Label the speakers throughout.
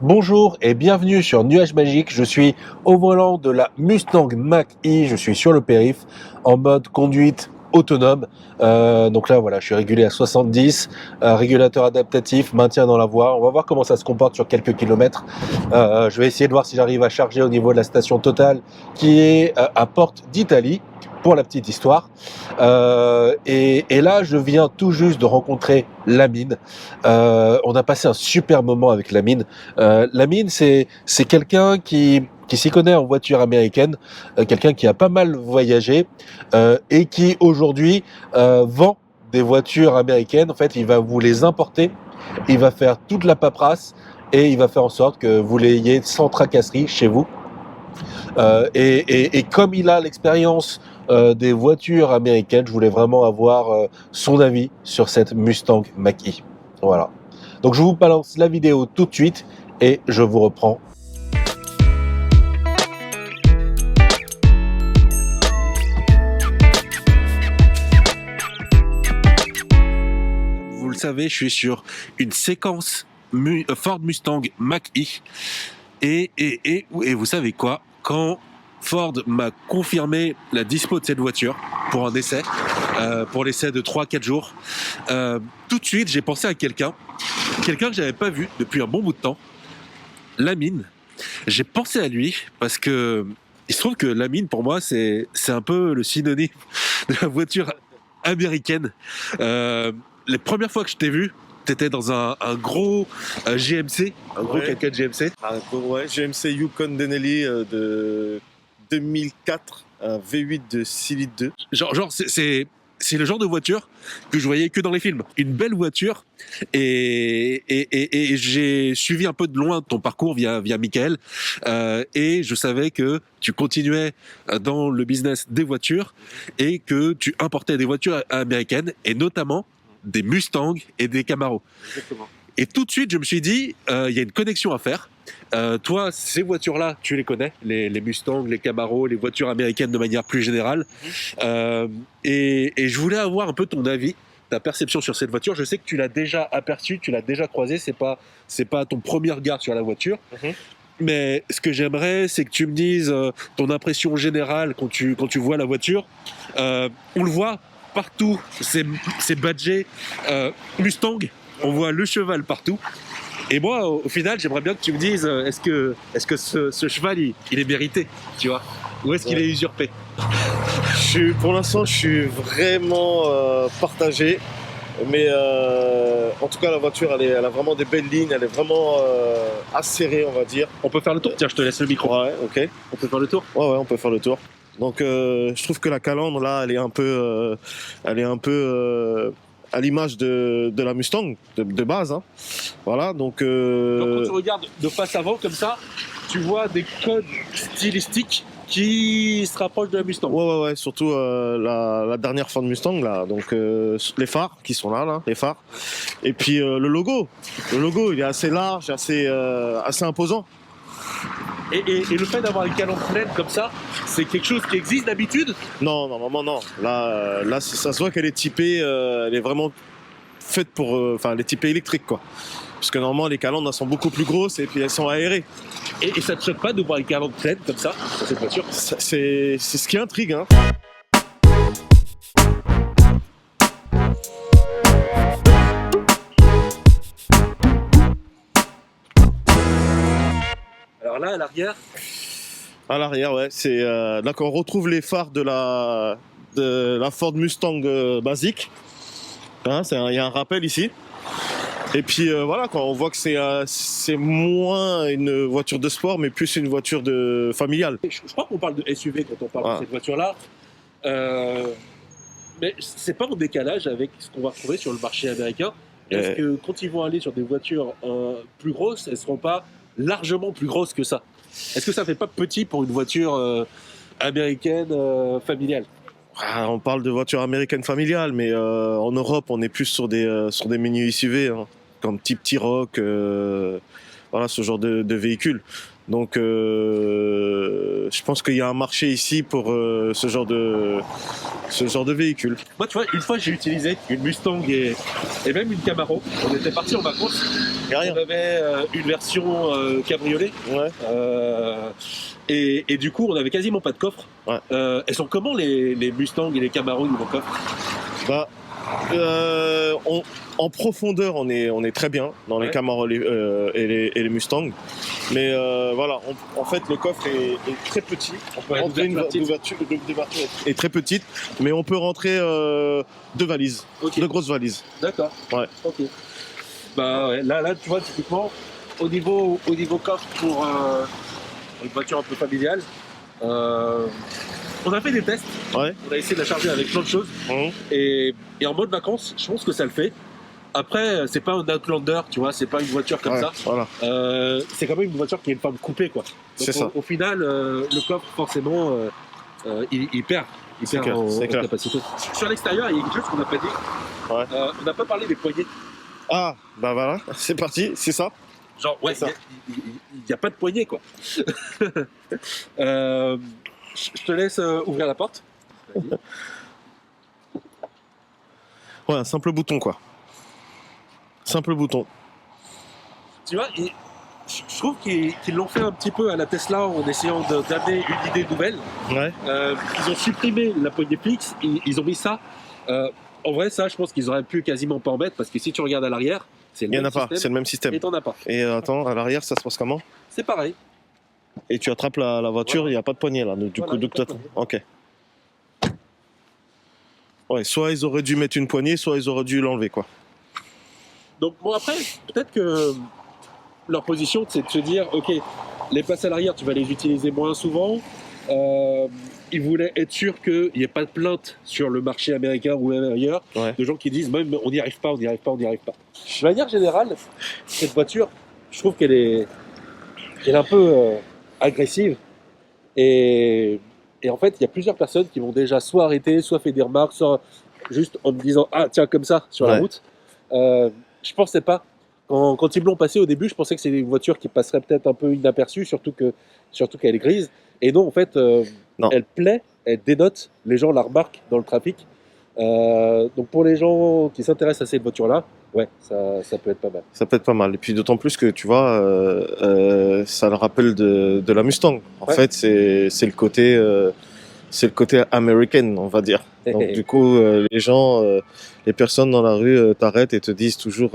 Speaker 1: Bonjour et bienvenue sur Nuage Magique. Je suis au volant de la Mustang Mach-E. Je suis sur le périph en mode conduite autonome. Donc là, voilà, je suis régulé à 70, régulateur adaptatif, maintien dans la voie. On va voir comment ça se comporte sur quelques kilomètres. Je vais essayer de voir si j'arrive à charger au niveau de la station Total qui est à Porte d'Italie. Pour la petite histoire. Et là, je viens tout juste de rencontrer Lamine. On a passé un super moment avec Lamine. Lamine, c'est quelqu'un qui s'y connaît en voiture américaine, quelqu'un qui a pas mal voyagé et qui aujourd'hui vend des voitures américaines. En fait, il va vous les importer, il va faire toute la paperasse et il va faire en sorte que vous l'ayez sans tracasserie chez vous. Et comme il a l'expérience des voitures américaines, je voulais vraiment avoir son avis sur cette Mustang Mach-E. Voilà. Donc je vous balance la vidéo tout de suite et je vous reprends. Vous le savez, je suis sur une séquence Ford Mustang Mach-E. Et vous savez quoi? Quand Ford m'a confirmé la dispo de cette voiture pour un essai, pour l'essai de 3-4 jours, tout de suite j'ai pensé à quelqu'un que j'avais pas vu depuis un bon bout de temps, Lamine. J'ai pensé à lui parce que il se trouve que Lamine pour moi c'est un peu le synonyme de la voiture américaine. Les premières fois que je t'ai vu, t'étais dans un gros GMC, un gros
Speaker 2: Ouais.
Speaker 1: 4x4 GMC.
Speaker 2: Ouais, GMC Yukon Denali de 2004, un V8 de 6 litres 2.
Speaker 1: Genre c'est le genre de voiture que je voyais que dans les films. Une belle voiture. Et j'ai suivi un peu de loin ton parcours via Michael. Et je savais que tu continuais dans le business des voitures et que tu importais des voitures américaines et notamment des Mustangs et des Camaro.
Speaker 2: Exactement.
Speaker 1: Et tout de suite, je me suis dit, il y a une connexion à faire. Toi, ces voitures-là, tu les connais, les Mustangs, les Camaro, les voitures américaines de manière plus générale. Et je voulais avoir un peu ton avis, ta perception sur cette voiture. Je sais que tu l'as déjà aperçue, tu l'as déjà croisée. C'est pas ton premier regard sur la voiture. Mais ce que j'aimerais, c'est que tu me dises ton impression générale quand tu vois la voiture. On le voit partout, c'est badgé Mustang. On voit le cheval partout. Et moi, au final, j'aimerais bien que tu me dises, est-ce que ce cheval, il est mérité, tu vois? Ou est-ce qu'il est usurpé?
Speaker 2: Pour l'instant, je suis vraiment partagé. Mais en tout cas, la voiture, elle a vraiment des belles lignes. Elle est vraiment acérée, on va dire.
Speaker 1: On peut faire le tour? Tiens, je te laisse le micro.
Speaker 2: Ouais, ok.
Speaker 1: On peut faire le tour?
Speaker 2: Ouais, on peut faire le tour. Donc, je trouve que la calandre, là, elle est un peu à l'image de la Mustang, de base. Hein. Voilà, donc...
Speaker 1: Donc, quand tu regardes de face avant, comme ça, tu vois des codes stylistiques qui se rapprochent de la Mustang.
Speaker 2: Ouais, surtout la dernière Ford Mustang, là. Donc, les phares qui sont là, les phares. Et puis, le logo. Le logo, il est assez large, assez imposant.
Speaker 1: Et le fait d'avoir une calandre pleine comme ça, c'est quelque chose qui existe d'habitude?
Speaker 2: Non, normalement, non. Là, ça se voit qu'elle est typée, elle est vraiment faite pour... Enfin, elle est typée électrique, quoi. Parce que normalement, les calandres, elles sont beaucoup plus grosses et puis elles sont aérées.
Speaker 1: Et ça te choque pas de voir une calandre pleine comme ça, sur cette voiture?
Speaker 2: C'est ce qui intrigue, hein.
Speaker 1: Alors là, à l'arrière,
Speaker 2: À l'arrière, ouais. C'est là qu'on retrouve les phares de la Ford Mustang basique. Hein, il y a un rappel ici. Et puis voilà, quoi, on voit que c'est moins une voiture de sport, mais plus une voiture familiale.
Speaker 1: je crois qu'on parle de SUV quand on parle de cette voiture-là. Mais c'est pas en décalage avec ce qu'on va retrouver sur le marché américain. Est-ce que quand ils vont aller sur des voitures plus grosses, elles seront pas largement plus grosses que ça? Est-ce que ça fait pas petit pour une voiture américaine familiale?
Speaker 2: On parle de voiture américaine familiale, mais en Europe, on est plus sur des menus SUV, hein, comme type T-Roc, voilà, ce genre de véhicule. Donc, je pense qu'il y a un marché ici pour ce genre de véhicule.
Speaker 1: Moi, tu vois, une fois, j'ai utilisé une Mustang et même une Camaro. On était partis en vacances.
Speaker 2: Y a rien.
Speaker 1: On avait une version cabriolet.
Speaker 2: Ouais.
Speaker 1: Et du coup, on avait quasiment pas de coffre.
Speaker 2: Ouais.
Speaker 1: Elles sont comment les Mustangs et les Camaro niveau coffre?
Speaker 2: Bah, en profondeur, on est très bien dans les
Speaker 1: Ouais.
Speaker 2: Camaro et les Mustangs. Mais voilà, en fait, le coffre est très petit. On peut
Speaker 1: Ouais,
Speaker 2: rentrer
Speaker 1: l'ouverture
Speaker 2: l'ouverture est très petite, mais on peut rentrer deux valises,
Speaker 1: Ok.
Speaker 2: deux grosses valises.
Speaker 1: D'accord.
Speaker 2: Ouais.
Speaker 1: Ok. Bah ouais, là, tu vois, typiquement, au niveau coffre pour une voiture un peu familiale, on a fait des tests.
Speaker 2: Ouais.
Speaker 1: On a essayé de la charger avec plein de choses.
Speaker 2: Mhm.
Speaker 1: Et en mode vacances, je pense que ça le fait. Après, c'est pas un Outlander, tu vois, c'est pas une voiture comme
Speaker 2: Ouais,
Speaker 1: ça.
Speaker 2: voilà.
Speaker 1: C'est quand même une voiture qui a une forme coupée, quoi. Donc,
Speaker 2: C'est ça.
Speaker 1: Au final, le coffre, forcément, il perd. Il
Speaker 2: C'est
Speaker 1: perd
Speaker 2: clair,
Speaker 1: en
Speaker 2: c'est clair.
Speaker 1: capacité. Sur l'extérieur, il y a quelque chose qu'on n'a pas dit.
Speaker 2: Ouais.
Speaker 1: On n'a pas parlé des poignées.
Speaker 2: Ah, bah voilà, c'est parti, c'est ça.
Speaker 1: Genre, ouais,
Speaker 2: C'est ça.
Speaker 1: il n'y a pas de poignée, quoi. Je te laisse ouvrir la porte. Vas-y.
Speaker 2: Ouais, un simple bouton, quoi. Simple bouton.
Speaker 1: Tu vois, je trouve qu'ils l'ont fait un petit peu à la Tesla en essayant d'amener une idée nouvelle.
Speaker 2: Ouais.
Speaker 1: Ils ont supprimé la poignée fixe, ils ont mis ça. En vrai, ça, je pense qu'ils auraient pu quasiment pas en mettre parce que si tu regardes à l'arrière, c'est
Speaker 2: Il
Speaker 1: le
Speaker 2: n'y en
Speaker 1: même
Speaker 2: a pas,
Speaker 1: système
Speaker 2: c'est le même système.
Speaker 1: et t'en as pas.
Speaker 2: Et attends, à l'arrière, ça se passe comment?
Speaker 1: C'est pareil.
Speaker 2: Et tu attrapes la voiture, il
Speaker 1: Voilà.
Speaker 2: n'y a pas de poignée là. Du
Speaker 1: Voilà,
Speaker 2: coup,
Speaker 1: il y a pas de
Speaker 2: ok. Ouais, soit ils auraient dû mettre une poignée, soit ils auraient dû l'enlever, quoi.
Speaker 1: Donc bon, après, peut-être que leur position, c'est de se dire, ok, les places à l'arrière, tu vas les utiliser moins souvent. Ils voulaient être sûrs qu'il n'y ait pas de plainte sur le marché américain ou même ailleurs,
Speaker 2: Ouais.
Speaker 1: de gens qui disent même on n'y arrive pas, on n'y arrive pas, on n'y arrive pas. De manière générale, cette voiture, je trouve qu'elle est un peu agressive. Et en fait, il y a plusieurs personnes qui vont déjà soit arrêter, soit fait des remarques, soit juste en me disant ah tiens comme ça sur la
Speaker 2: Ouais.
Speaker 1: route. Je pensais pas. Quand ils me l'ont passé au début, je pensais que c'était une voiture qui passerait peut-être un peu inaperçue, surtout qu'elle est grise. Et non, en fait,
Speaker 2: Non.
Speaker 1: elle plaît, elle dénote, les gens la remarquent dans le trafic. Donc pour les gens qui s'intéressent à cette voiture-là, ouais, ça peut être pas mal.
Speaker 2: Ça peut être pas mal. Et puis d'autant plus que tu vois, ça le rappelle de la Mustang. En
Speaker 1: Ouais.
Speaker 2: fait, c'est le côté américain, on va dire. Donc du coup, les gens, les personnes dans la rue t'arrêtent et te disent toujours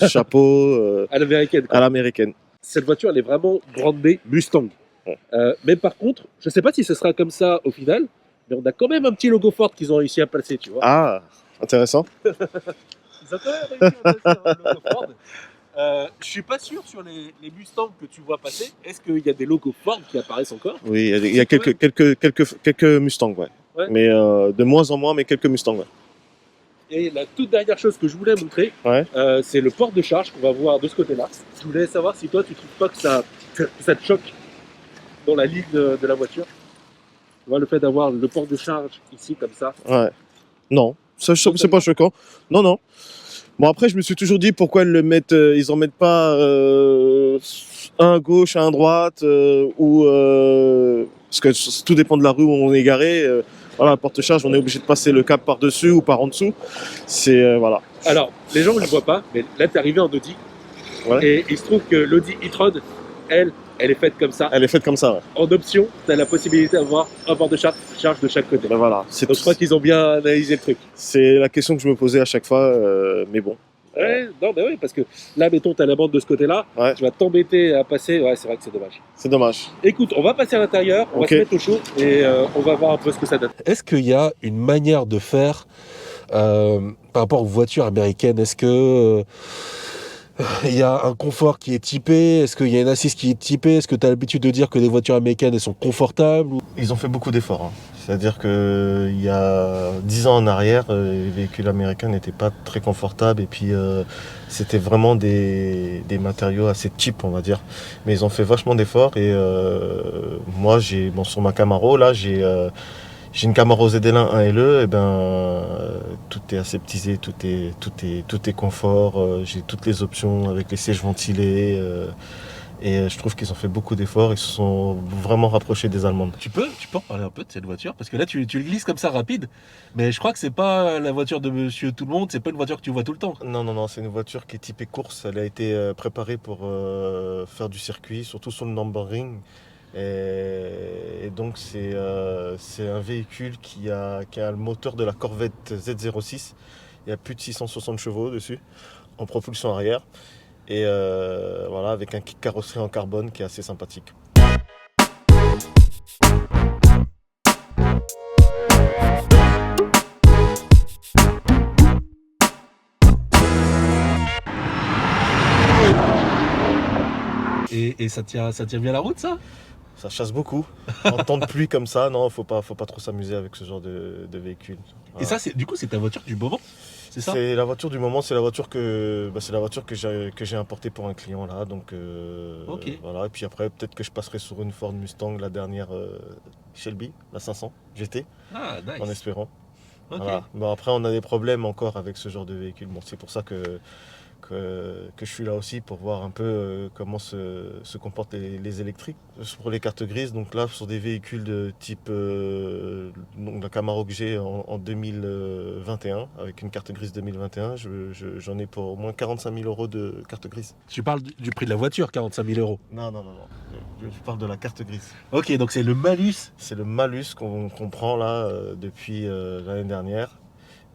Speaker 2: chapeau
Speaker 1: À l'américaine, quoi.
Speaker 2: à l'américaine.
Speaker 1: Cette voiture, elle est vraiment brandée Mustang.
Speaker 2: Ouais.
Speaker 1: Mais par contre, je sais pas si ce sera comme ça au final, mais on a quand même un petit logo Ford qu'ils ont réussi à placer, tu vois.
Speaker 2: Ah, intéressant.
Speaker 1: Ils ont quand même réussi à placer un logo Ford. Je suis pas sûr sur les Mustangs que tu vois passer. Est-ce qu'il y a des logos Ford qui apparaissent encore?
Speaker 2: Oui, il y a quelques Mustangs, ouais.
Speaker 1: Ouais.
Speaker 2: Mais de moins en moins, mais quelques Mustangs, ouais.
Speaker 1: Et la toute dernière chose que je voulais montrer,
Speaker 2: Ouais.
Speaker 1: c'est le port de charge qu'on va voir de ce côté-là. Je voulais savoir si toi, tu trouves pas que ça te choque dans la ligne de la voiture. Tu vois, le fait d'avoir le port de charge ici, comme ça.
Speaker 2: Ouais. Non, ça, c'est pas choquant. Non, non. Bon, après, je me suis toujours dit pourquoi ils en mettent pas un à gauche, un à droite, parce que tout dépend de la rue où on est garé. Voilà, porte-charge, on est obligé de passer le câble par-dessus ou par en dessous. C'est, voilà.
Speaker 1: Alors, les gens ne le voient pas, mais là, tu es arrivé en Audi.
Speaker 2: Ouais.
Speaker 1: Et il se trouve que l'Audi e-tron, elle est faite comme ça.
Speaker 2: Elle est faite comme ça, ouais.
Speaker 1: En option, tu as la possibilité d'avoir un port de charge de chaque côté.
Speaker 2: Ben voilà.
Speaker 1: Donc, je crois qu'ils ont bien analysé le truc.
Speaker 2: C'est la question que je me posais à chaque fois, mais bon.
Speaker 1: Ouais, non, mais oui, parce que là, mettons, tu as la bande de ce côté-là,
Speaker 2: Ouais.
Speaker 1: tu vas t'embêter à passer. Ouais, c'est vrai que c'est dommage.
Speaker 2: C'est dommage.
Speaker 1: Écoute, on va passer à l'intérieur, on
Speaker 2: Ok.
Speaker 1: va se mettre au chaud et on va voir un peu ce que ça donne. Est-ce qu'il y a une manière de faire par rapport aux voitures américaines? Est-ce que il y a un confort qui est typé? Est-ce qu'il y a une assise qui est typée? Est-ce que tu as l'habitude de dire que les voitures américaines elles sont confortables?
Speaker 2: Ils ont fait beaucoup d'efforts. Hein. C'est-à-dire qu'il y a 10 ans en arrière, les véhicules américains n'étaient pas très confortables et puis c'était vraiment des matériaux assez cheap, on va dire. Mais ils ont fait vachement d'efforts et moi, sur ma Camaro, là, j'ai J'ai une Camaro ZL1 1LE, et ben tout est aseptisé, tout est confort. J'ai toutes les options avec les sièges ventilés. Je trouve qu'ils ont fait beaucoup d'efforts. Ils se sont vraiment rapprochés des Allemandes.
Speaker 1: Tu peux en parler un peu de cette voiture? Parce que là, tu le glisses comme ça rapide, mais je crois que c'est pas la voiture de Monsieur Tout le Monde, c'est pas une voiture que tu vois tout le temps.
Speaker 2: Non, non, non, c'est une voiture qui est typée course. Elle a été préparée pour faire du circuit, surtout sur le Nürburgring. Et donc c'est un véhicule qui a le moteur de la Corvette Z06. Il y a plus de 660 chevaux dessus, en propulsion arrière. Et voilà, avec un kit carrosserie en carbone qui est assez sympathique.
Speaker 1: Et ça tient bien la route, ça?
Speaker 2: Ça chasse beaucoup. En temps de pluie comme ça, non, faut pas trop s'amuser avec ce genre de véhicule.
Speaker 1: Et
Speaker 2: Voilà.
Speaker 1: ça, du coup, c'est ta voiture du moment? C'est ça?
Speaker 2: C'est la voiture du moment, c'est la voiture que j'ai importée pour un client là. Donc
Speaker 1: Ok.
Speaker 2: voilà. Et puis après, peut-être que je passerai sur une Ford Mustang, la dernière Shelby, la 500 GT,
Speaker 1: Ah,
Speaker 2: en
Speaker 1: nice.
Speaker 2: espérant.
Speaker 1: Ok.
Speaker 2: Voilà. Bon, après, on a des problèmes encore avec ce genre de véhicule. Bon, c'est pour ça que je suis là aussi pour voir un peu comment se comportent les électriques. Pour les cartes grises, donc là, sur des véhicules de type donc la Camaro que j'ai en 2021, avec une carte grise 2021, j'en ai pour au moins 45 000 euros de carte grise.
Speaker 1: Tu parles du prix de la voiture, 45 000 euros.
Speaker 2: Non, non, non, non. Je parle de la carte grise.
Speaker 1: Ok, donc c'est le malus.
Speaker 2: C'est le malus qu'on prend là depuis l'année dernière.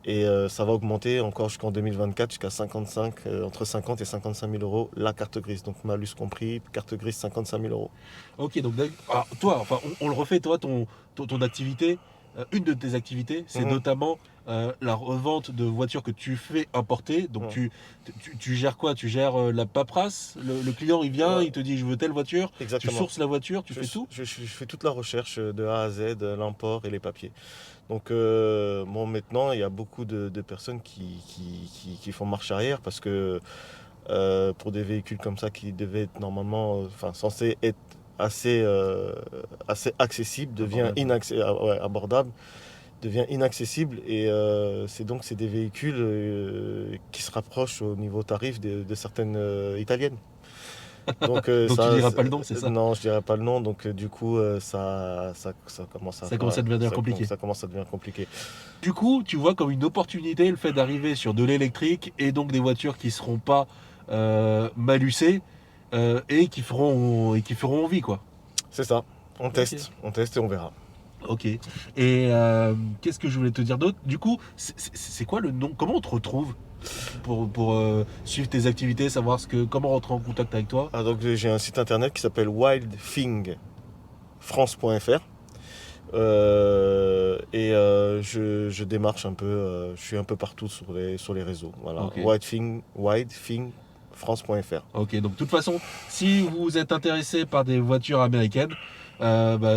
Speaker 2: Et ça va augmenter encore jusqu'en 2024, jusqu'à 55, entre 50 et 55 000 euros la carte grise. Donc malus compris, carte grise 55 000 euros.
Speaker 1: Ok, donc alors, toi, enfin, on le refait, toi, ton activité, une de tes activités, c'est
Speaker 2: Mhm.
Speaker 1: notamment la revente de voitures que tu fais importer. Donc
Speaker 2: Ouais.
Speaker 1: tu gères quoi? Tu gères la paperasse? Le client, il vient,
Speaker 2: Ouais,
Speaker 1: il te dit je veux telle voiture. Tu
Speaker 2: exactement.
Speaker 1: sources la voiture, tu
Speaker 2: Je,
Speaker 1: fais tout?
Speaker 2: je fais toute la recherche de A à Z, l'import et les papiers. Donc bon, maintenant, il y a beaucoup de personnes qui font marche arrière parce que pour des véhicules comme ça qui devaient être normalement, enfin censés être assez accessible, abordable, devient inaccessible et c'est des véhicules qui se rapprochent au niveau tarif de certaines italiennes. Donc
Speaker 1: Donc tu diras pas le nom, c'est ça?
Speaker 2: non, je dirais pas le nom. Donc du coup, ça commence
Speaker 1: Ça commence à devenir compliqué.
Speaker 2: ça commence à devenir compliqué.
Speaker 1: Du coup, tu vois comme une opportunité le fait d'arriver sur de l'électrique et donc des voitures qui seront pas malusées et qui feront envie, quoi.
Speaker 2: C'est ça.
Speaker 1: Ok.
Speaker 2: On teste et on verra.
Speaker 1: Ok. Et qu'est-ce que je voulais te dire d'autre? Du coup, c'est quoi le nom? Comment on te retrouve pour suivre tes activités, savoir comment rentrer en contact avec toi?
Speaker 2: Ah, donc j'ai un site internet qui s'appelle wildthingfrance.fr. Je démarche un peu, je suis un peu partout sur les réseaux. Voilà.
Speaker 1: Ok.
Speaker 2: Wildthingfrance.fr.
Speaker 1: Ok. Donc de toute façon, si vous êtes intéressé par des voitures américaines,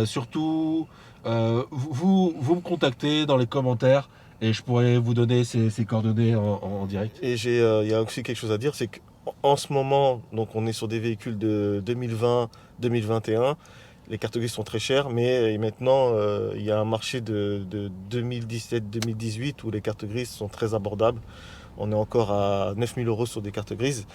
Speaker 1: surtout vous me contactez dans les commentaires et je pourrais vous donner ces coordonnées en direct.
Speaker 2: Et il y a aussi quelque chose à dire, c'est qu'en ce moment, donc on est sur des véhicules de 2020-2021. Les cartes grises sont très chères, mais maintenant il y a un marché de 2017-2018 où les cartes grises sont très abordables. On est encore à 9 000 euros sur des cartes grises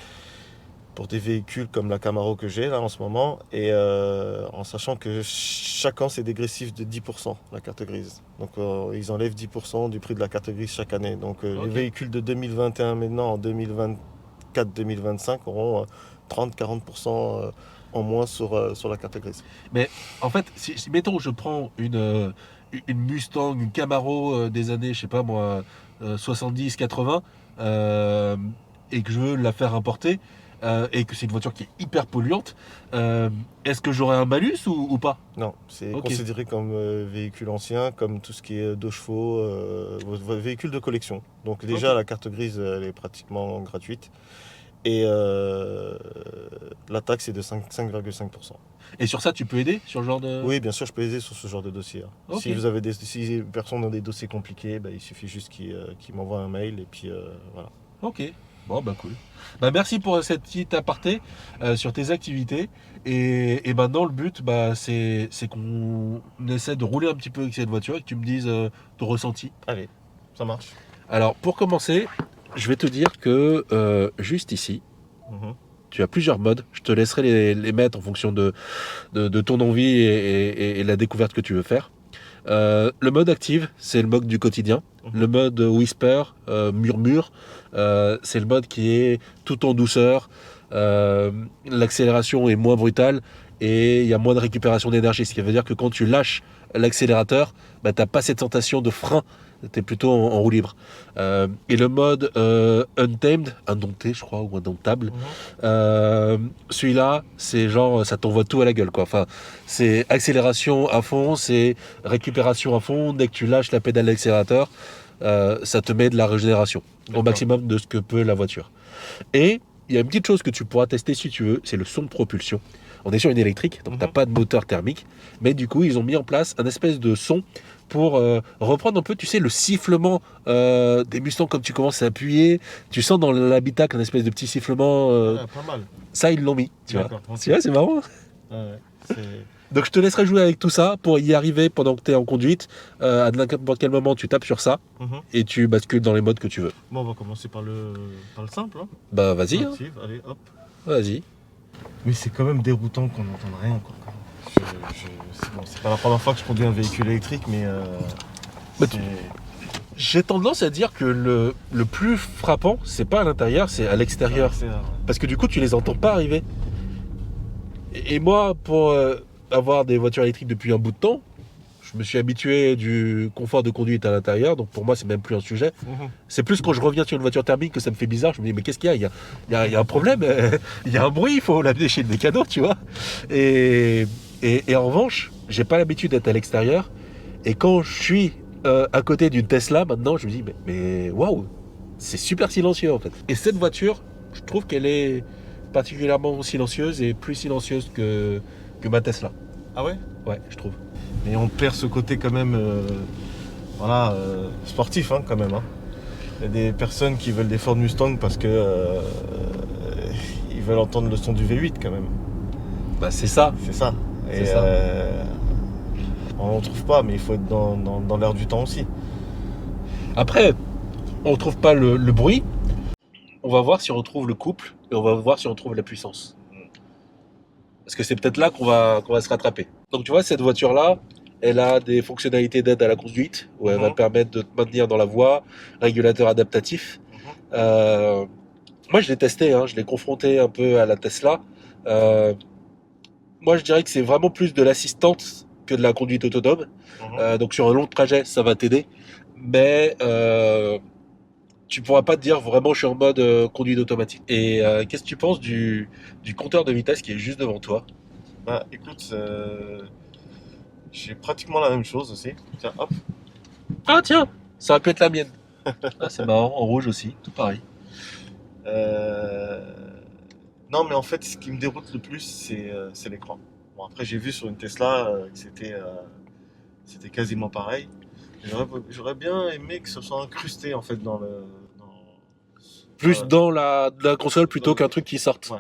Speaker 2: pour des véhicules comme la Camaro que j'ai là en ce moment, et en sachant que chaque an c'est dégressif de 10% la carte grise. Donc ils enlèvent 10% du prix de la carte grise chaque année. Donc
Speaker 1: Ok.
Speaker 2: les véhicules de 2021 maintenant en 2024-2025 auront 30-40% en moins sur la carte grise.
Speaker 1: Mais en fait, si mettons je prends une Mustang, une Camaro des années, je sais pas moi, 70-80, et que je veux la faire importer, et que c'est une voiture qui est hyper polluante, est-ce que j'aurai un malus ou pas?
Speaker 2: Non, c'est
Speaker 1: Ok.
Speaker 2: considéré comme véhicule ancien, comme tout ce qui est 2 chevaux, véhicule de collection. Donc déjà
Speaker 1: Ok.
Speaker 2: la carte grise elle est pratiquement gratuite. Et la taxe est de 5,5%.
Speaker 1: Et sur ça, tu peux aider sur le genre de.
Speaker 2: Oui, bien sûr, je peux aider sur ce genre de dossier, hein.
Speaker 1: Ok.
Speaker 2: Si les personnes ont des dossiers compliqués, bah, il suffit juste qu'ils m'envoient un mail et puis voilà.
Speaker 1: Ok. Bon, bah cool. Bah, merci pour cette petite aparté sur tes activités. Et maintenant, le but, bah, c'est qu'on essaie de rouler un petit peu avec cette voiture et que tu me dises ton ressenti.
Speaker 2: Allez, ça marche.
Speaker 1: Alors, pour commencer, je vais te dire que juste ici,
Speaker 2: Mhm.
Speaker 1: tu as plusieurs modes. Je te laisserai les mettre en fonction de ton envie et la découverte que tu veux faire. Le mode active, c'est le mode du quotidien.
Speaker 2: Mhm.
Speaker 1: Le mode whisper, murmure, c'est le mode qui est tout en douceur. L'accélération est moins brutale et il y a moins de récupération d'énergie. Ce qui veut dire que quand tu lâches l'accélérateur, bah, tu n'as pas cette sensation de frein. Tu es plutôt en roue libre. Et le mode untamed, indompté, je crois, ou indomptable,
Speaker 2: Mhm.
Speaker 1: celui-là, c'est genre, ça t'envoie tout à la gueule, quoi. Enfin, c'est accélération à fond, c'est récupération à fond. Dès que tu lâches la pédale d'accélérateur, ça te met de la régénération au
Speaker 2: D'accord.
Speaker 1: maximum de ce que peut la voiture. Et il y a une petite chose que tu pourras tester si tu veux, c'est le son de propulsion. On est sur une électrique, donc t'as
Speaker 2: Mhm.
Speaker 1: pas de moteur thermique, mais du coup ils ont mis en place un espèce de son pour reprendre un peu, tu sais, le sifflement des Mustangs comme tu commences à appuyer. Tu sens dans l'habitacle un espèce de petit sifflement.
Speaker 2: Ah, pas mal.
Speaker 1: Ça ils l'ont mis, tu vois.
Speaker 2: D'accord. Ok.
Speaker 1: Tu vois, c'est marrant.
Speaker 2: Ouais, c'est-
Speaker 1: Donc je te laisserai jouer avec tout ça pour y arriver pendant que tu es en conduite. À n'importe quel moment, tu tapes sur ça
Speaker 2: Mhm.
Speaker 1: et tu bascules dans les modes que tu veux.
Speaker 2: Bon, on va commencer par le simple. Hein.
Speaker 1: Bah vas-y, hein.
Speaker 2: Active, allez, hop.
Speaker 1: Vas-y.
Speaker 2: Mais c'est quand même déroutant qu'on n'entende rien. Quoi. C'est pas la première fois que je conduis un véhicule électrique, mais
Speaker 1: Bah,
Speaker 2: c'est-
Speaker 1: J'ai tendance à dire que le plus frappant, c'est pas à l'intérieur, c'est à l'extérieur.
Speaker 2: c'est,
Speaker 1: Parce que du coup, tu les entends pas arriver. Et moi, pour avoir des voitures électriques depuis un bout de temps, je me suis habitué du confort de conduite à l'intérieur, donc pour moi, c'est même plus un sujet.
Speaker 2: Mhm.
Speaker 1: C'est plus quand je reviens sur une voiture thermique que ça me fait bizarre. Je me dis, mais qu'est-ce qu'il y a? Il y a un problème, il y a un bruit, il faut l'amener chez le mécano, tu vois. Et en revanche, j'ai pas l'habitude d'être à l'extérieur. Et quand je suis à côté d'une Tesla, maintenant, je me dis, mais waouh, c'est super silencieux en fait. Et cette voiture, je trouve qu'elle est particulièrement silencieuse et plus silencieuse que ma Tesla.
Speaker 2: Ah ouais.
Speaker 1: Ouais, je trouve.
Speaker 2: Mais on perd ce côté quand même, voilà, sportif hein, quand même. Hein. Il y a des personnes qui veulent des Ford Mustang parce que ils veulent entendre le son du V8 quand même.
Speaker 1: Bah, c'est ça.
Speaker 2: C'est ça.
Speaker 1: C'est
Speaker 2: Et
Speaker 1: ça.
Speaker 2: on ne trouve pas, mais il faut être dans l'air du temps aussi.
Speaker 1: Après, on trouve pas le bruit. On va voir si on retrouve le couple et on va voir si on trouve la puissance. Parce que c'est peut-être là qu'on va se rattraper. Donc tu vois, cette voiture-là, elle a des fonctionnalités d'aide à la conduite, où elle va te permettre de te maintenir dans la voie, régulateur adaptatif. Euh, Moi, je l'ai testé, hein, je l'ai confronté un peu à la Tesla. Euh, Moi, je dirais que c'est vraiment plus de l'assistance que de la conduite autonome. Donc sur un long trajet, ça va t'aider. Mais tu pourras pas te dire vraiment je suis en mode conduite automatique. Et qu'est-ce que tu penses du compteur de vitesse qui est juste devant toi?
Speaker 2: Bah écoute, j'ai pratiquement la même chose aussi. Tiens, hop.
Speaker 1: Ah tiens, ça va peut être la mienne. Ah, c'est marrant, en rouge aussi, tout pareil.
Speaker 2: Euh, Non, mais en fait, ce qui me déroute le plus, c'est l'écran. Bon, après, j'ai vu sur une Tesla que c'était quasiment pareil. J'aurais bien aimé que ce soit incrusté en fait
Speaker 1: Plus
Speaker 2: euh,
Speaker 1: dans la console plutôt
Speaker 2: dans-
Speaker 1: qu'un truc qui sorte.
Speaker 2: Ouais.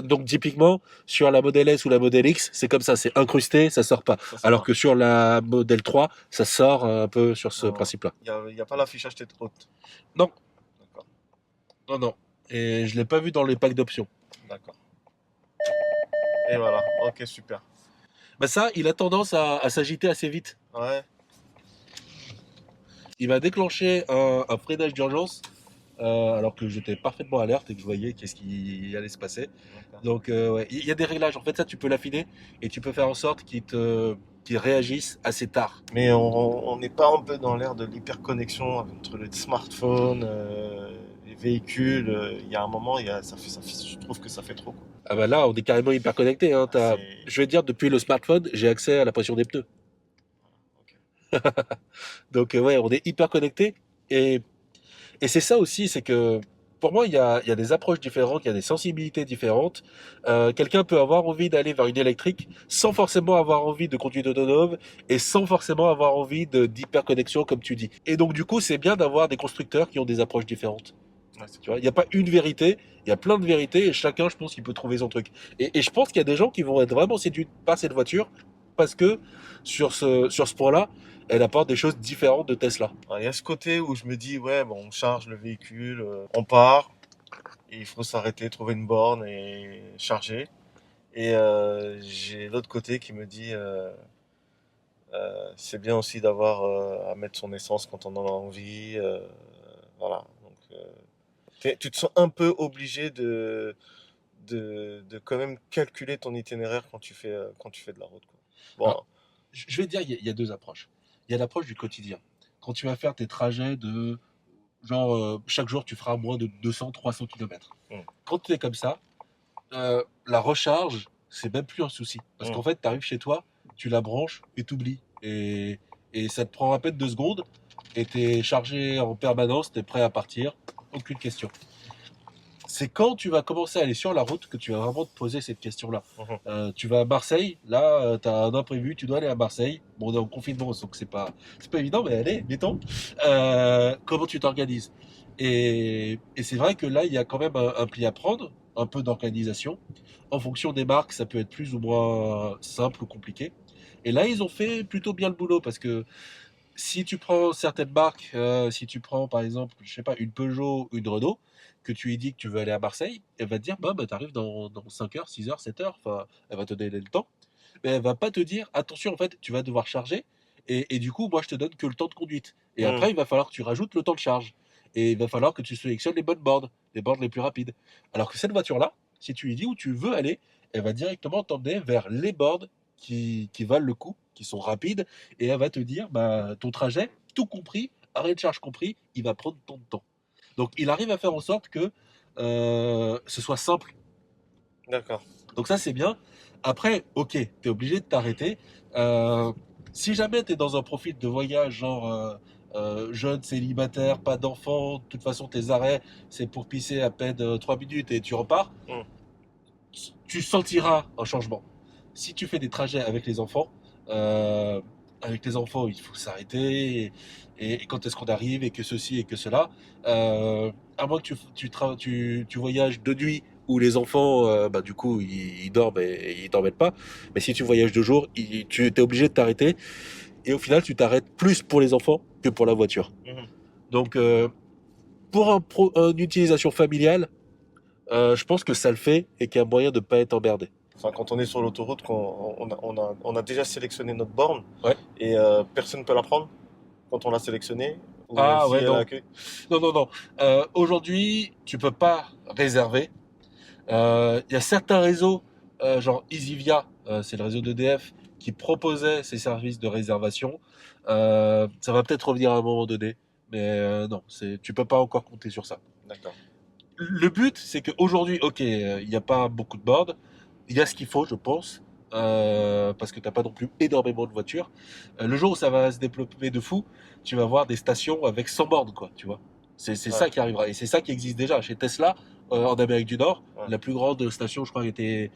Speaker 1: Donc typiquement, sur la Model S ou la Model X, c'est comme ça, c'est incrusté, ça sort pas.
Speaker 2: Ça, c'est
Speaker 1: Alors
Speaker 2: pas.
Speaker 1: que sur la Model 3, ça sort un peu sur ce
Speaker 2: Non,
Speaker 1: principe-là.
Speaker 2: il y a pas l'affichage tête haute.
Speaker 1: Non,
Speaker 2: D'accord.
Speaker 1: non, non. Et je l'ai pas vu dans les packs d'options.
Speaker 2: D'accord. Et voilà. Ok, super.
Speaker 1: Bah ça, il a tendance à s'agiter assez vite.
Speaker 2: Ouais.
Speaker 1: Il va déclencher un freinage d'urgence alors que j'étais parfaitement alerte et que je voyais qu'est-ce qui allait se passer.
Speaker 2: D'accord.
Speaker 1: Donc ouais, il y a des réglages. En fait, ça, tu peux l'affiner et tu peux faire en sorte qu'il réagisse assez tard.
Speaker 2: Mais on n'est pas un peu dans l'ère de l'hyperconnexion entre les smartphones, les véhicules. Il y a un moment, je trouve que ça fait trop. Quoi.
Speaker 1: Ah bah là, on est carrément hyper connecté. Hein.
Speaker 2: C'est-
Speaker 1: Je vais te dire, depuis le smartphone, j'ai accès à la pression des pneus.
Speaker 2: Ok.
Speaker 1: Donc ouais, on est hyper connecté. Et c'est ça aussi, c'est que pour moi, il y a des approches différentes, il y a des sensibilités différentes. Quelqu'un peut avoir envie d'aller vers une électrique sans forcément avoir envie de conduite autonome et sans forcément avoir envie d'hyperconnexion, comme tu dis. Et donc du coup, c'est bien d'avoir des constructeurs qui ont des approches différentes.
Speaker 2: Ouais, c'est
Speaker 1: Tu vois, il n'y a pas une vérité, il y a plein de vérités et chacun, je pense, qu'il peut trouver son truc. Et je pense qu'il y a des gens qui vont être vraiment séduits par cette voiture parce que sur ce point-là, elle apporte des choses différentes de Tesla.
Speaker 2: il y a ce côté où je me dis, ouais, bon, on charge le véhicule, on part, et il faut s'arrêter, trouver une borne et charger. Et j'ai l'autre côté qui me dit, c'est bien aussi d'avoir à mettre son essence quand on en a envie. Voilà. Donc, tu te sens un peu obligé de quand même calculer ton itinéraire quand tu fais de la route, quoi. Bon,
Speaker 1: Alors, je vais te dire, il y a deux approches. Il y a l'approche du quotidien. Quand tu vas faire tes trajets de genre chaque jour, tu feras moins de 200-300 km.
Speaker 2: mm,
Speaker 1: Quand tu es comme ça, la recharge, c'est même plus un souci. Parce
Speaker 2: mm,
Speaker 1: qu'en fait, tu arrives chez toi, tu la branches et t'oublies. Et ça te prend à peine 2 secondes et tu es chargé en permanence, tu es prêt à partir. Aucune question. C'est quand tu vas commencer à aller sur la route que tu vas vraiment te poser cette question-là.
Speaker 2: mhm,
Speaker 1: Tu vas à Marseille, là, tu as un imprévu, tu dois aller à Marseille. Bon, on est en confinement, donc c'est pas évident, mais allez, mettons. Comment tu t'organises? Et c'est vrai que là, il y a quand même un pli à prendre, un peu d'organisation. En fonction des marques, ça peut être plus ou moins simple ou compliqué. Et là, ils ont fait plutôt bien le boulot parce que si tu prends certaines marques, si tu prends par exemple, je sais pas, une Peugeot ou une Renault, que tu lui dis que tu veux aller à Marseille, elle va te dire, bah, t'arrives dans 5 heures, 6 heures, 7 heures, enfin, elle va te donner le temps, mais elle va pas te dire, attention, en fait, tu vas devoir charger, et du coup, moi, je te donne que le temps de conduite. Et
Speaker 2: mm,
Speaker 1: après, il va falloir que tu rajoutes le temps de charge. Et il va falloir que tu sélectionnes les bonnes bornes, les bornes les plus rapides. Alors que cette voiture-là, si tu lui dis où tu veux aller, elle va directement t'emmener vers les bornes qui valent le coup, qui sont rapides, et elle va te dire, bah, ton trajet, tout compris, arrêt de charge compris, il va prendre ton temps. Donc il arrive à faire en sorte que ce soit simple.
Speaker 2: d'accord.
Speaker 1: Donc ça c'est bien. Après, ok, tu es obligé de t'arrêter. Euh, Si jamais tu es dans un profil de voyage genre jeune, célibataire, pas d'enfant, de toute façon tes arrêts c'est pour pisser à peine 3 minutes et tu repars,
Speaker 2: Mm,
Speaker 1: tu sentiras un changement. Si tu fais des trajets euh, avec les enfants, il faut s'arrêter. Et quand est-ce qu'on arrive et que ceci et que cela, à moins que tu voyages de nuit où les enfants, bah, du coup, ils dorment et ils t'embêtent pas. Mais si tu voyages de jour, tu es obligé de t'arrêter. Et au final, tu t'arrêtes plus pour les enfants que pour la voiture.
Speaker 2: mhm.
Speaker 1: Donc, pour une utilisation familiale, je pense que ça le fait et qu'il y a moyen de ne pas être emmerdé.
Speaker 2: Enfin, quand on est sur l'autoroute, on a déjà sélectionné notre borne
Speaker 1: Ouais.
Speaker 2: et personne ne peut la prendre quand on l'a sélectionnée ou
Speaker 1: Ah
Speaker 2: si
Speaker 1: ouais,
Speaker 2: elle a
Speaker 1: non.
Speaker 2: accueil.
Speaker 1: Non, non, non. Aujourd'hui, tu peux pas réserver. Il y a certains réseaux, genre EasyVia, c'est le réseau d'EDF, qui proposait ces services de réservation. Ça va peut-être revenir à un moment donné, mais non, tu peux pas encore compter sur ça.
Speaker 2: D'accord.
Speaker 1: Le but, c'est qu'aujourd'hui, ok, il n'y a pas beaucoup de bornes, il y a ce qu'il faut, je pense, parce que tu n'as pas non plus énormément de voitures. Le jour où ça va se développer de fou, tu vas voir des stations avec 100 bornes, quoi, tu vois. C'est
Speaker 2: Ouais,
Speaker 1: ça qui arrivera. Et c'est ça qui existe déjà. Chez Tesla, en Amérique du Nord,
Speaker 2: ouais.
Speaker 1: la plus grande station, je crois, a été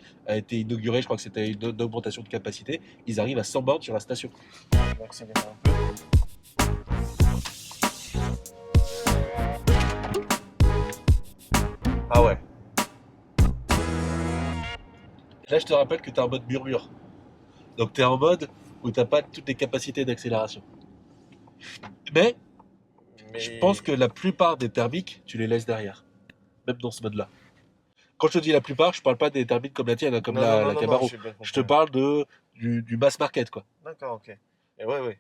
Speaker 1: inaugurée. Je crois que c'était une augmentation de capacité. Ils arrivent à 100 bornes sur la station.
Speaker 2: On va accélérer un peu. Ah ouais.
Speaker 1: Là, je te rappelle que tu es en mode murmure. Donc, tu es en mode où tu n'as pas toutes les capacités d'accélération. Mais je pense
Speaker 2: Mais
Speaker 1: que la plupart des thermiques, tu les laisses derrière, même dans ce mode-là. Quand je te dis la plupart, je parle pas des thermiques comme la tienne, hein, comme
Speaker 2: non, non, non,
Speaker 1: la
Speaker 2: non, non,
Speaker 1: Camaro.
Speaker 2: j'ai bien
Speaker 1: Je te
Speaker 2: compris.
Speaker 1: parle du mass market, quoi.
Speaker 2: D'accord, ok. Et ouais, ouais.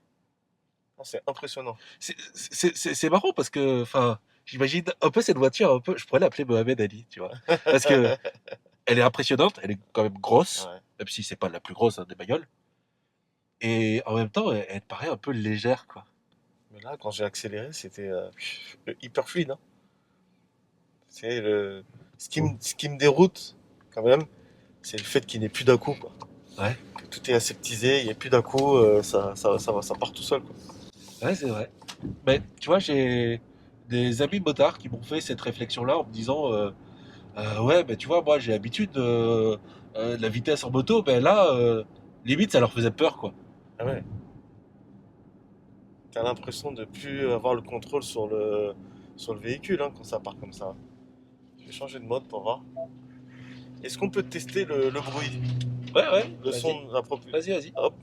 Speaker 2: Ah, c'est impressionnant.
Speaker 1: C'est marrant parce que, enfin, j'imagine un peu cette voiture, un peu, je pourrais l'appeler Mohamed Ali, tu vois. Parce que elle est impressionnante, elle est quand même grosse,
Speaker 2: Ouais.
Speaker 1: même si c'est pas la plus grosse hein, des bagnoles. Et en même temps, elle paraît un peu légère, quoi.
Speaker 2: Mais là, quand j'ai accéléré, c'était hyper fluide, hein. Ce qui me déroute, quand même, c'est le fait qu'il n'y ait plus d'un-coup, quoi.
Speaker 1: Ouais,
Speaker 2: Que tout est aseptisé, il n'y a plus d'un-coup, ça part tout seul, quoi.
Speaker 1: ouais, c'est vrai. Mais tu vois, j'ai des amis motards qui m'ont fait cette réflexion-là en me disant, ouais, mais tu vois, moi j'ai l'habitude de la vitesse en moto, mais là, limite, ça leur faisait peur, quoi.
Speaker 2: Ah ouais. T'as l'impression de plus avoir le contrôle sur le véhicule hein, quand ça part comme ça. Je vais changer de mode pour voir. Est-ce qu'on peut tester le bruit,
Speaker 1: Ouais,
Speaker 2: le
Speaker 1: vas-y.
Speaker 2: son de la propulsion?
Speaker 1: Vas-y.
Speaker 2: Hop.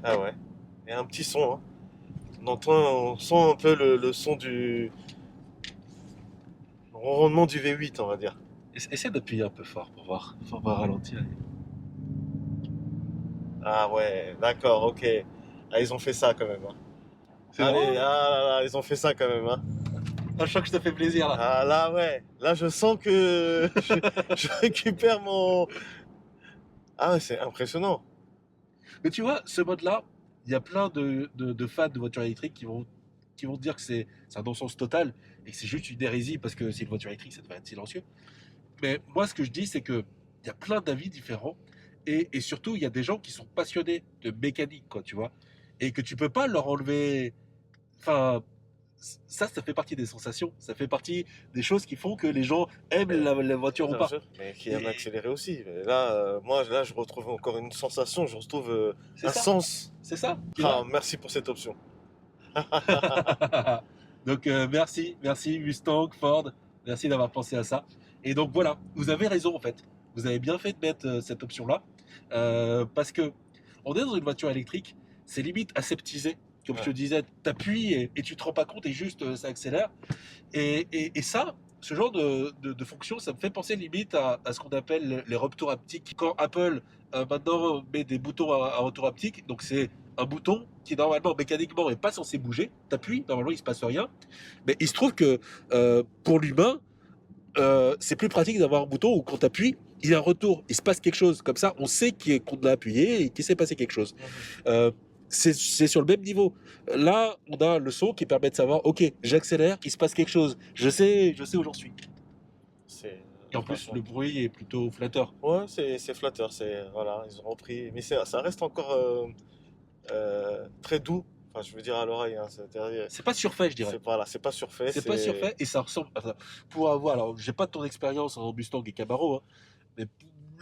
Speaker 2: Ah ouais. Il y a un petit son. Hein. On sent un peu le son du ronronnement du V8, on va dire.
Speaker 1: Essaie d'appuyer un peu fort pour voir. Faut pas ralentir.
Speaker 2: Ah ouais, d'accord, ok. Ah, ils ont fait ça quand même. Hein.
Speaker 1: C'est
Speaker 2: Allez,
Speaker 1: drôle.
Speaker 2: ah là là, ils ont fait ça quand même. Hein.
Speaker 1: Ah, je sens que je te fais plaisir là.
Speaker 2: Ah là ouais, là je sens que je récupère mon... Ah ouais, c'est impressionnant.
Speaker 1: Mais tu vois, ce mode-là, il y a plein de fans de voitures électriques qui vont dire que c'est un non-sens total et que c'est juste une hérésie parce que c'est une voiture électrique, ça devrait être silencieux. Mais moi, ce que je dis, c'est que il y a plein d'avis différents et surtout, il y a des gens qui sont passionnés de mécanique, quoi, tu vois, et que tu peux pas leur enlever. Enfin, ça fait partie des sensations, ça fait partie des choses qui font que les gens aiment
Speaker 2: Mais,
Speaker 1: la voiture ou
Speaker 2: bien
Speaker 1: pas.
Speaker 2: sûr, mais qui aime
Speaker 1: Et
Speaker 2: accélérer aussi. Mais là, moi, là, je retrouve encore une sensation, je retrouve
Speaker 1: c'est
Speaker 2: un
Speaker 1: ça,
Speaker 2: sens.
Speaker 1: c'est ça qui est
Speaker 2: Ah,
Speaker 1: là.
Speaker 2: merci pour cette option.
Speaker 1: Donc merci Mustang, Ford, merci d'avoir pensé à ça. Et donc voilà, vous avez raison en fait. Vous avez bien fait de mettre cette option-là parce que on est dans une voiture électrique, c'est limite aseptisé. Comme je te
Speaker 2: Ouais.
Speaker 1: disais, t'appuies et tu te rends pas compte et juste ça accélère. Et ça, ce genre de fonction, ça me fait penser limite à ce qu'on appelle les retours haptiques. Quand Apple maintenant met des boutons à retour haptique, donc c'est un bouton qui normalement mécaniquement est pas censé bouger. T'appuies, normalement il se passe rien. Mais il se trouve que pour l'humain, c'est plus pratique d'avoir un bouton où quand t'appuies, il y a un retour, il se passe quelque chose. Comme ça, on sait qu'on a appuyé et qu'il s'est passé quelque chose.
Speaker 2: Mhm.
Speaker 1: Euh, c'est sur le même niveau. Là, on a le son qui permet de savoir, ok, j'accélère, il se passe quelque chose. Je sais où j'en suis.
Speaker 2: C'est
Speaker 1: Et en plus,
Speaker 2: franchement.
Speaker 1: le bruit est plutôt flatteur.
Speaker 2: Ouais, c'est flatteur, c'est voilà, ils ont repris, mais ça reste encore très doux. Enfin, je veux dire à l'oreille, hein,
Speaker 1: C'est pas surfait, je dirais.
Speaker 2: c'est voilà, c'est pas surfait,
Speaker 1: C'est pas
Speaker 2: c'est
Speaker 1: surfait et ça ressemble. Enfin, pour avoir, alors, j'ai pas ton expérience en Mustang et Camaro, hein, mais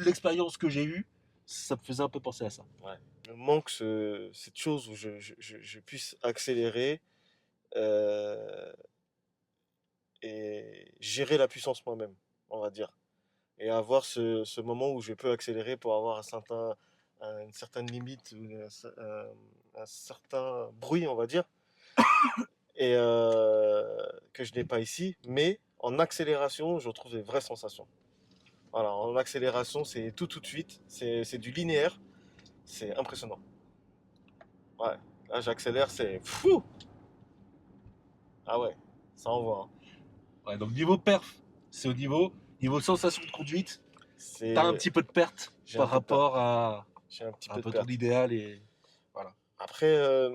Speaker 1: l'expérience que j'ai eue, ça me faisait un peu penser à ça.
Speaker 2: ouais. Il me manque cette chose où je puisse accélérer euh, et gérer la puissance moi-même, on va dire. Et avoir ce moment où je peux accélérer pour avoir une certaine limite, ou un certain bruit, on va dire, et que je n'ai pas ici. Mais en accélération, je retrouve des vraies sensations. Voilà, en accélération, c'est tout de suite, c'est du linéaire, c'est impressionnant. Ouais, là j'accélère, c'est fou. Ah ouais, ça envoie. Hein.
Speaker 1: Ouais, donc niveau perf, c'est au niveau sensation de conduite, t'as un
Speaker 2: C'est,
Speaker 1: petit peu de perte
Speaker 2: j'ai un
Speaker 1: par
Speaker 2: peu de perte.
Speaker 1: rapport à
Speaker 2: J'ai un petit
Speaker 1: un
Speaker 2: peu de
Speaker 1: peu ton
Speaker 2: perte.
Speaker 1: idéal et voilà.
Speaker 2: Après,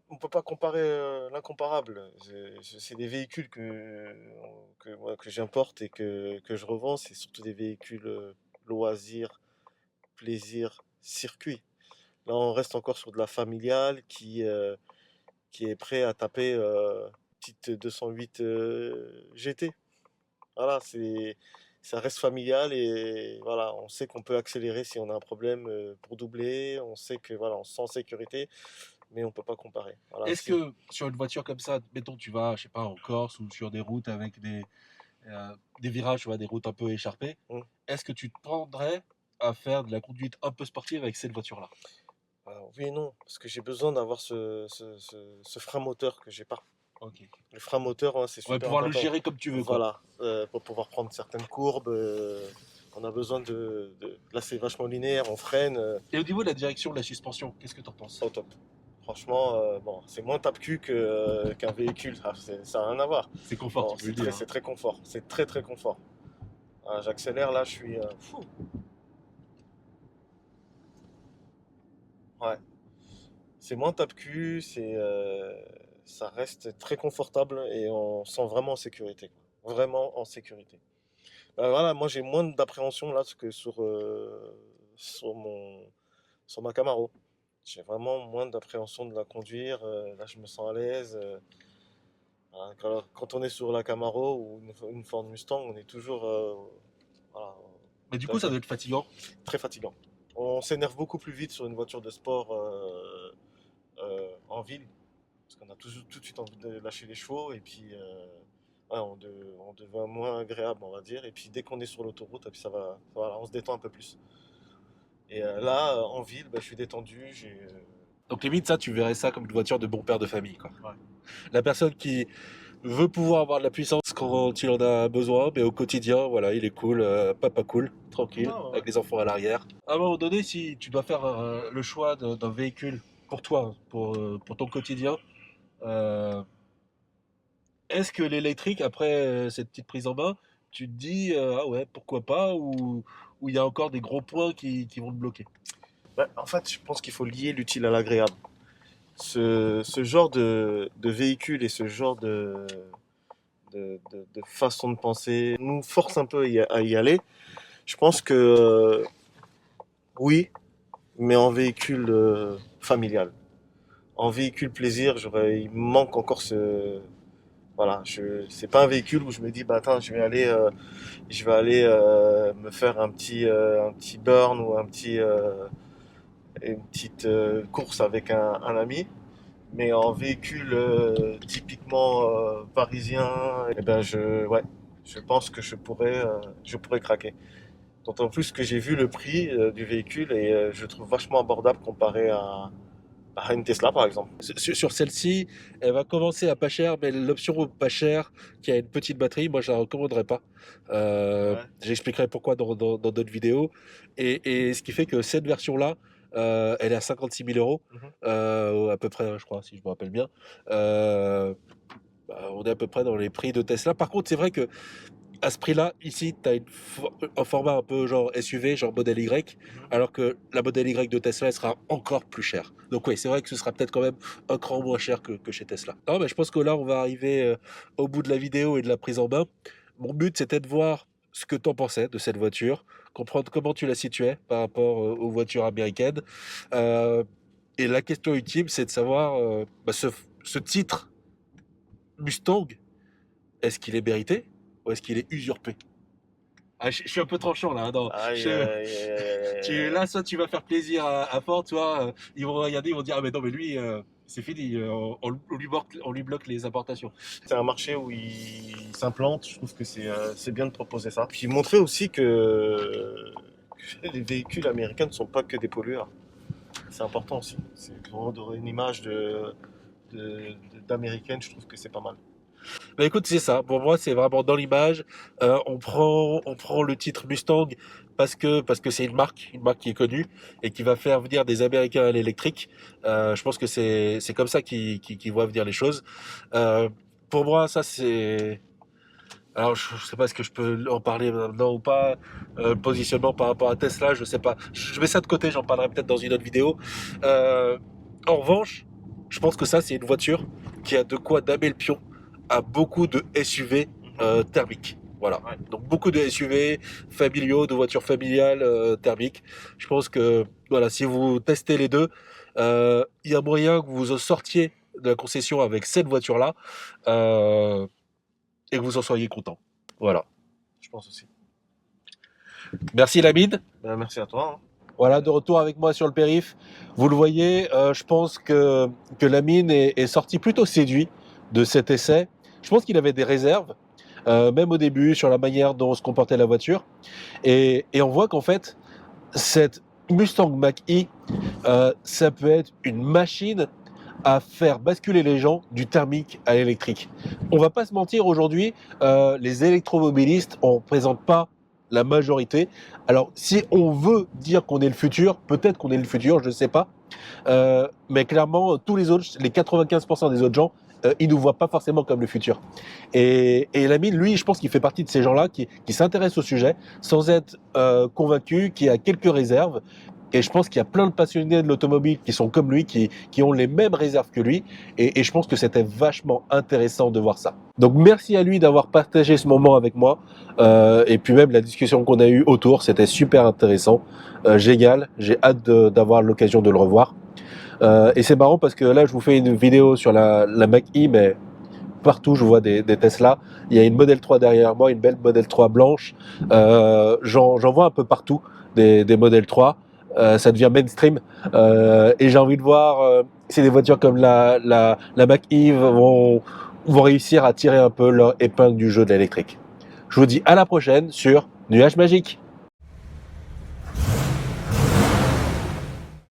Speaker 2: on peut pas comparer l'incomparable. C'est des véhicules ouais, que j'importe et que je revends. C'est surtout des véhicules loisirs, plaisir, circuit. Là, on reste encore sur de la familiale qui est prêt à taper petite 208 GT. Voilà, ça reste familial et voilà, on sait qu'on peut accélérer si on a un problème pour doubler. On sait que voilà, on se sent en sécurité, mais on peut pas comparer. Voilà,
Speaker 1: Est-ce
Speaker 2: si.
Speaker 1: que sur une voiture comme ça, mettons tu vas, je sais pas, en Corse ou sur des routes avec des virages, tu vois, des routes un peu écharpées,
Speaker 2: Hmm.
Speaker 1: est-ce que tu te prendrais à faire de la conduite un peu sportive avec cette voiture-là?
Speaker 2: Alors, oui et non, parce que j'ai besoin d'avoir ce frein moteur que j'ai pas.
Speaker 1: Ok.
Speaker 2: Le frein moteur, hein, c'est
Speaker 1: Ouais,
Speaker 2: super
Speaker 1: pouvoir le
Speaker 2: important.
Speaker 1: gérer comme tu veux, quoi.
Speaker 2: Voilà, pour pouvoir prendre certaines courbes, on a besoin Là, c'est vachement linéaire, on freine
Speaker 1: Et au niveau de la direction de la suspension, qu'est-ce que tu en penses?
Speaker 2: au top. Franchement, bon, c'est moins tape-cul qu'un véhicule, ça n'a rien à voir.
Speaker 1: C'est confort,
Speaker 2: Bon,
Speaker 1: tu peux le dire, hein.
Speaker 2: c'est très confort, c'est très très confort. Ah, j'accélère là, je suis fou. Ouais, c'est moins tape-cul, ça reste très confortable et on se sent vraiment en sécurité, quoi. Vraiment en sécurité. Voilà, moi j'ai moins d'appréhension là que sur sur ma Camaro. J'ai vraiment moins d'appréhension de la conduire. Là, je me sens à l'aise. Voilà, quand on est sur la Camaro ou une Ford Mustang, on est toujours voilà,
Speaker 1: Mais du coup, ça
Speaker 2: très,
Speaker 1: doit être fatigant.
Speaker 2: très fatigant. On s'énerve beaucoup plus vite sur une voiture de sport en ville, parce qu'on a tout de suite envie de lâcher les chevaux, et puis ouais, on devient moins agréable, on va dire. Et puis dès qu'on est sur l'autoroute, et puis voilà, on se détend un peu plus. Et là, en ville, bah, je suis détendu,
Speaker 1: Donc limite, ça, tu verrais ça comme une voiture de bon père de famille, quoi.
Speaker 2: ouais.
Speaker 1: La personne qui veut pouvoir avoir de la puissance quand il en a besoin, mais au quotidien, voilà, il est cool, papa cool, tranquille,
Speaker 2: Ah, ouais.
Speaker 1: avec les enfants à l'arrière. À un moment donné, si tu dois faire le choix d'un véhicule pour toi, pour ton quotidien, euh, est-ce que l'électrique, après cette petite prise en main, tu te dis, ah ouais, pourquoi pas, ou il y a encore des gros points qui vont te bloquer?
Speaker 2: Bah, en fait, je pense qu'il faut lier l'utile à l'agréable. Ce genre de véhicule et ce genre de façon de penser nous force un peu à y aller. Je pense que oui, mais en véhicule familial. En véhicule plaisir, il me manque encore ce. Voilà, c'est pas un véhicule où je me dis, bah attends, je vais aller me faire un petit burn ou une petite course avec un ami. Mais en véhicule typiquement parisien, eh ben ouais, je pense que je pourrais craquer. D'autant plus que j'ai vu le prix du véhicule et je le trouve vachement abordable comparé à une Tesla par exemple.
Speaker 1: Sur celle-ci, elle va commencer à pas cher, mais l'option pas cher, qui a une petite batterie, moi je la recommanderais pas.
Speaker 2: Ouais.
Speaker 1: J'expliquerai pourquoi dans d'autres vidéos. Et ce qui fait que cette version-là, elle est à 56 000 euros,
Speaker 2: Mhm.
Speaker 1: à peu près, je crois, si je me rappelle bien. Euh, on est à peu près dans les prix de Tesla. Par contre, c'est vrai que à ce prix-là, ici, tu as un format un peu genre SUV, genre modèle Y, alors que la modèle Y de Tesla, elle sera encore plus chère. Donc oui, c'est vrai que ce sera peut-être quand même un cran moins cher que chez Tesla. Non, mais je pense que là, on va arriver au bout de la vidéo et de la prise en main. Mon but, c'était de voir ce que tu en pensais de cette voiture, comprendre comment tu la situais par rapport aux voitures américaines. Euh, et la question ultime, c'est de savoir ce titre Mustang, est-ce qu'il est mérité ou est-ce qu'il est usurpé? Ah, je suis un peu tranchant là. Non.
Speaker 2: Aïe, aïe, aïe, aïe, aïe.
Speaker 1: Là, soit tu vas faire plaisir à Ford, soit ils vont regarder, ils vont dire ah mais non mais lui c'est fini, on lui bloque les importations.
Speaker 2: C'est un marché où il s'implante, je trouve que c'est bien de proposer ça. Puis montrer aussi que les véhicules américains ne sont pas que des pollueurs. C'est important aussi. C'est pour donner une image d'américaine, je trouve que c'est pas mal.
Speaker 1: Bah écoute, c'est ça. Pour moi, c'est vraiment dans l'image. On prend le titre Mustang parce que c'est une marque qui est connue et qui va faire venir des Américains à l'électrique. Je pense que c'est comme ça qu'ils voient venir les choses. Pour moi, ça c'est. Alors, je sais pas ce que je peux en parler maintenant ou pas. Le positionnement par rapport à Tesla, je sais pas. Je mets ça de côté, j'en parlerai peut-être dans une autre vidéo. Euh, En revanche, je pense que ça, c'est une voiture qui a de quoi damer le pion à beaucoup de SUV thermiques. Voilà.
Speaker 2: Ouais.
Speaker 1: Donc beaucoup de SUV familiaux, de voitures familiales thermiques. Je pense que voilà, si vous testez les deux, il y a moyen que vous en sortiez de la concession avec cette voiture-là. Et que vous en soyez content. Voilà.
Speaker 2: Je pense aussi.
Speaker 1: Merci Lamine.
Speaker 2: Merci à toi. Hein.
Speaker 1: Voilà, de retour avec moi sur le périph. Vous le voyez, je pense que Lamine est sorti plutôt séduit de cet essai. Je pense qu'il avait des réserves, même au début, sur la manière dont se comportait la voiture. Et on voit qu'en fait, cette Mustang Mach-E, ça peut être une machine à faire basculer les gens du thermique à l'électrique. On va pas se mentir, aujourd'hui, les électromobilistes, on ne représente pas la majorité. Alors, si on veut dire qu'on est le futur, peut-être qu'on est le futur, je ne sais pas. Mais clairement, tous les autres, les 95% des autres gens, ils ne nous voient pas forcément comme le futur. Et Lamine, lui, je pense qu'il fait partie de ces gens-là qui s'intéressent au sujet sans être convaincu, qui a quelques réserves. Et je pense qu'il y a plein de passionnés de l'automobile qui sont comme lui, qui ont les mêmes réserves que lui. Et je pense que c'était vachement intéressant de voir ça. Donc merci à lui d'avoir partagé ce moment avec moi. Et puis même la discussion qu'on a eue autour, c'était super intéressant. Génial, j'ai hâte d'avoir l'occasion de le revoir. Et c'est marrant parce que là, je vous fais une vidéo sur la Mach-E, mais partout, je vois des Tesla. Il y a une Model 3 derrière moi, une belle Model 3 blanche. J'en vois un peu partout des Model 3. ça devient mainstream. Et j'ai envie de voir si des voitures comme la Mach-E vont réussir à tirer un peu leur épingle du jeu de l'électrique. Je vous dis à la prochaine sur Nuage Magique.